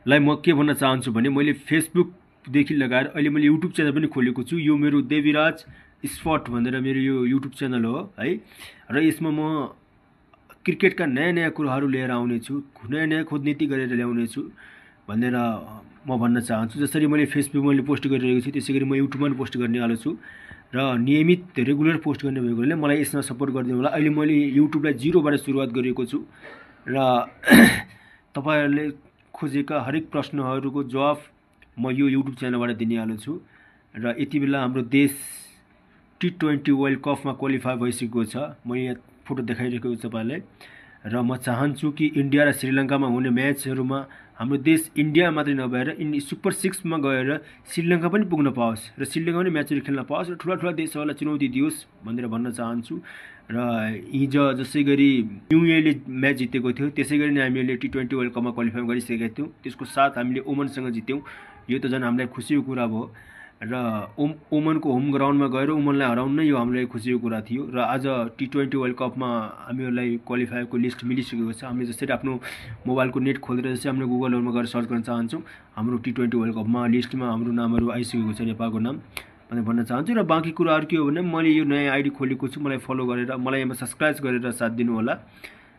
लाई म के भन्न चाहन्छु भने मैले फेसबुकदेखि लगाएर अहिले मैले युट्युब च्यानल पनि खोलेको छु। यो मेरो देवीराज स्पोर्ट भनेर मेरो यो युट्युब च्यानल हो है। र यसमा म क्रिकेटका नयाँ नयाँ कुराहरू लिएर आउनेछु, नयाँ नयाँ खोजनीति गरेर ल्याउनेछु भनेर म भन्न चाहन्छु। जसरी मैले फेसबुकमा मैले पोस्ट गरिरहेको छु त्यसै गरी म युट्युबमा पनि पोस्ट गर्नेवाला छु र नियमित रेगुलर पोस्ट गर्ने भएकोले मलाई यसमा सपोर्ट गरिदिनु होला। अहिले मैले युट्युबलाई जिरोबाट सुरुवात गरेको छु र तपाईहरुले खोजेका हरेक प्रश्नहरूको जवाफ म यो युट्युब च्यानलबाट दिनेवाला छु। र यति बेला हाम्रो देश T20 वर्ल्ड कपमा क्वालिफाई भइसकेको छ। म यहाँ फोटो देखाइरहेको छु तपाईलाई र म चाहन्छु कि इन्डिया र श्रीलङ्कामा हुने म्याचहरुमा हाम्रो देश इन्डिया मात्रै नभएर सुपर 6 मा गएर श्रीलङ्का पनि पुग्न पाओस् र श्रीलङ्का पनि म्याचहरु खेल्न पाओस् र ठूला ठूला देशहरुलाई चुनौती दियोस् भनेर भन्न चाहन्छु। र हिजो जसै गरी युएले म्याच जितेको थियो त्यसै गरी नै हामीले T20 वर्ल्ड कपमा क्वालिफाई गरिसकेका थियौं। त्यसको साथ हामीले ओमनसँग जित्यौं। यो त झन् हामीलाई खुसीको कुरा भयो र ओमनको होम ग्राउन्डमा गएर ओमनलाई हराउन नै यो हामीलाई खुसीको कुरा थियो। र आज T20 वर्ल्ड कपमा हामीलाई क्वालिफायरको लिस्ट मिलिसकेको छ। हामीले जसरी आफ्नो मोबाइलको नेट खोलेर जसरी हामीले गुगलहरुमा गएर सर्च गर्न चाहन्छौं हाम्रो T20 वर्ल्ड कपमा लिस्टमा हाम्रो नामहरु आइसकेको छ, नेपालको नाम भनेर भन्न चाहन्छु। र बाँकी कुराहरु के हो भने मैले यो नयाँ आईडी खोलेको छु, मलाई फलो गरेर मलाई यसमा सब्स्क्राइब गरेर साथ दिनु होला।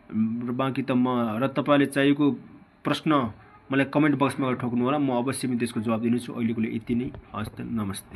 र बाँकी त म र तपाईले चाहिएको प्रश्न मलाई कमेन्ट बक्समा ठोक्नु होला, म अवश्य पनि त्यसको जवाफ दिनेछु। अहिलेको लागि यति नै। हस्त नमस्ते।